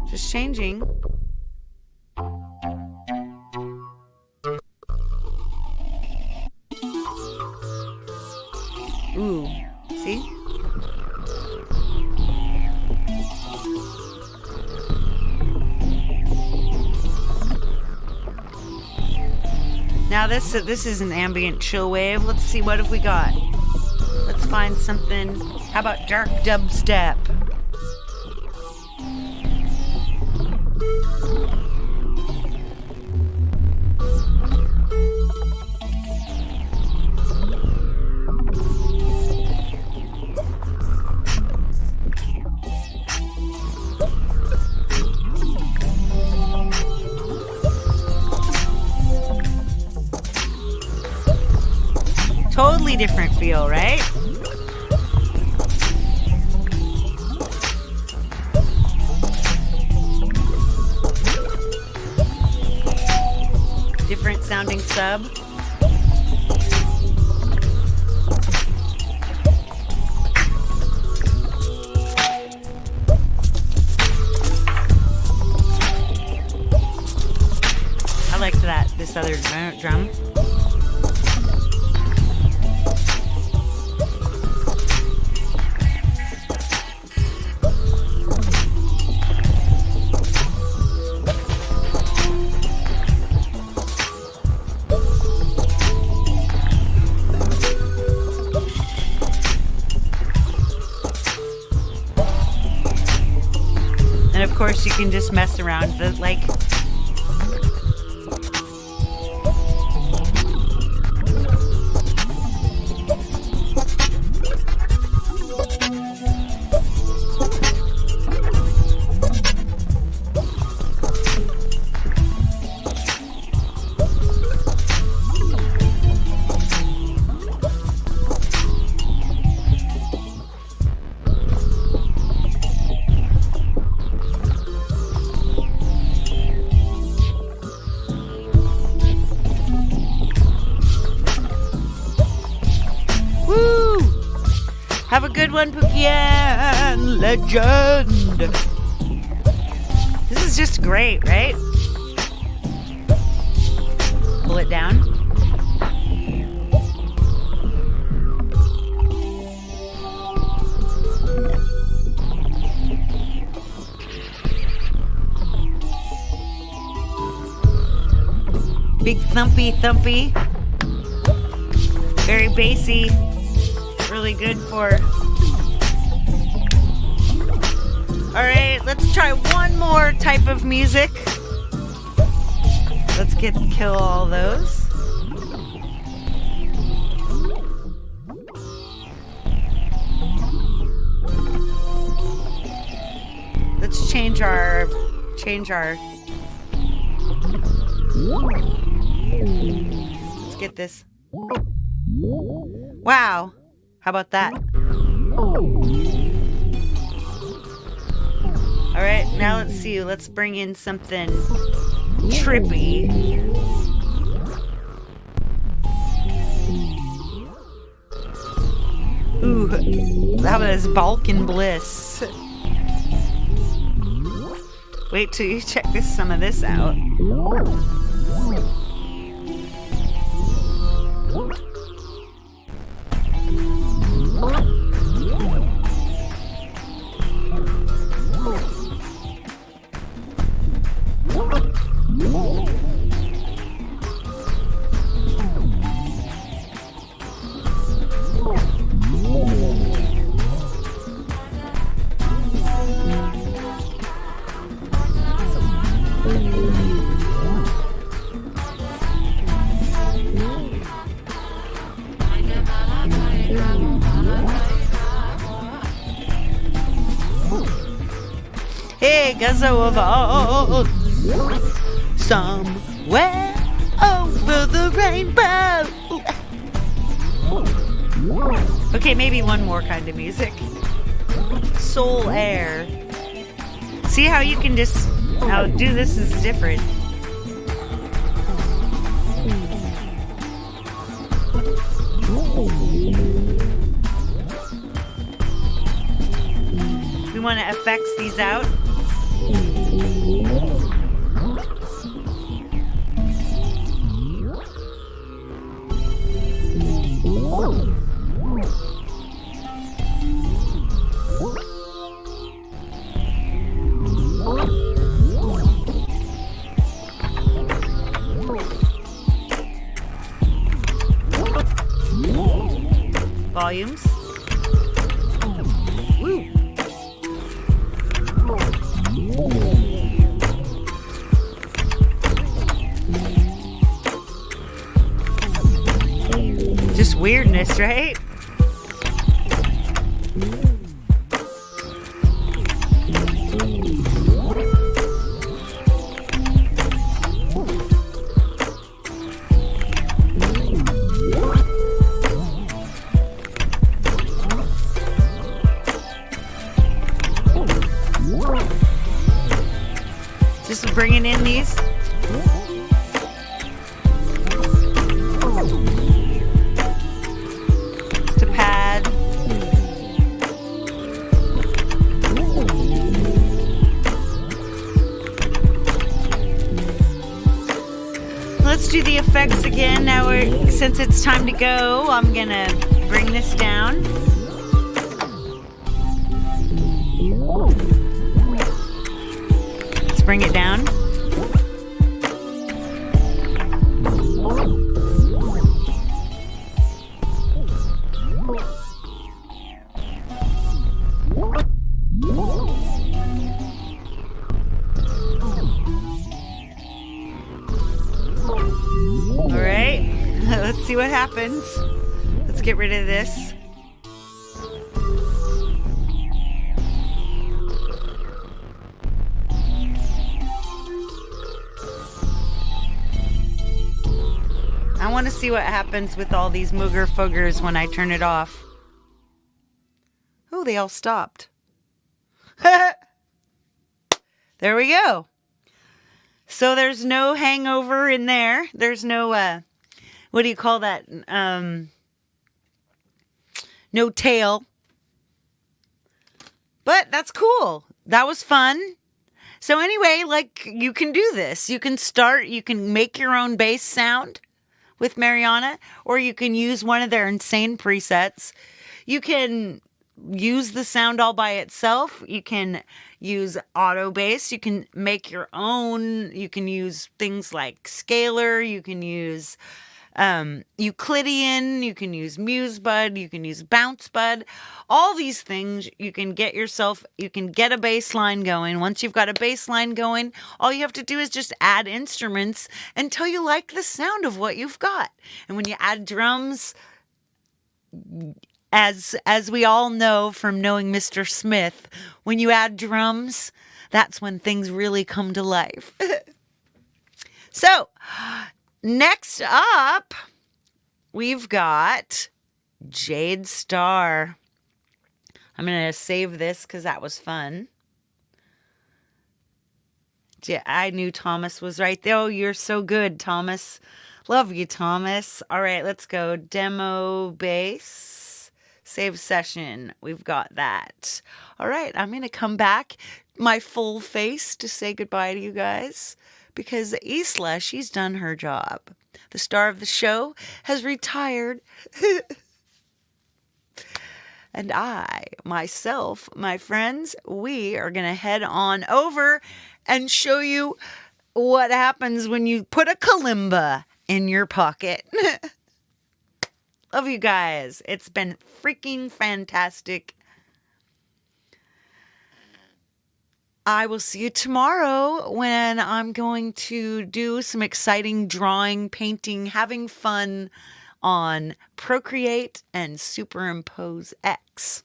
Just changing. Ooh, see? Now this is an ambient chill wave. Let's see, what have we got? Let's find something. How about dark dubstep? Totally different feel, right? Different sounding sub. this other drum. And of course, you can just mess around with like. Have a good one, Pukian legend. This is just great, right? Pull it down. Big thumpy thumpy. Very bassy. Really good for. All right, let's try one more type of music. Let's kill all those. Let's change our. Let's get this. Wow. How about that? All right, now let's see. Let's bring in something trippy. Ooh, that was Balkan Bliss. Wait till you check some of this out. Hey, Gazzo of all, somewhere over the rainbow. Okay, maybe one more kind of music. Soul air. See how you can just do this is different. We want to effects these out. Volumes. Woo. Just weirdness, right? Just bringing in these. To pad. let's do the effects again. Now, since it's time to go, I'm gonna bring this down. Let's bring it down. All right, let's see what happens. Let's get rid of this. I want to see what happens with all these Moogerfoogers when I turn it off. Oh, they all stopped. There we go. So there's no hangover in there. There's no, what do you call that? No tail. But that's cool. That was fun. So anyway, like, you can do this. You can make your own bass sound with Mariana, or you can use one of their insane presets. You can use the sound all by itself. You can use AutoBass. You can make your own. You can use things like Scalar. You can use Euclidean. You can use MuseBud. You can use BounceBud. All these things you can get yourself. You can get a bass line going. Once you've got a bass line going, all you have to do is just add instruments until you like the sound of what you've got. And when you add drums, as we all know from knowing Mr. Smith, when you add drums, that's when things really come to life. So, next up, we've got Jade Star. I'm going to save this because that was fun. I knew Thomas was right there. Oh, you're so good, Thomas. Love you, Thomas. All right, let's go. Demo bass. Save session. We've got that. All right, I'm going to come back my full face to say goodbye to you guys because Isla, she's done her job. The star of the show has retired. And I, myself, my friends, we are going to head on over and show you what happens when you put a kalimba in your pocket. Love you guys. It's been freaking fantastic. I will see you tomorrow when I'm going to do some exciting drawing, painting, having fun on Procreate and Superimpose X.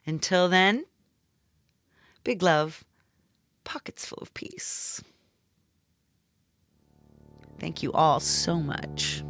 Until then, big love, pockets full of peace. Thank you all so much.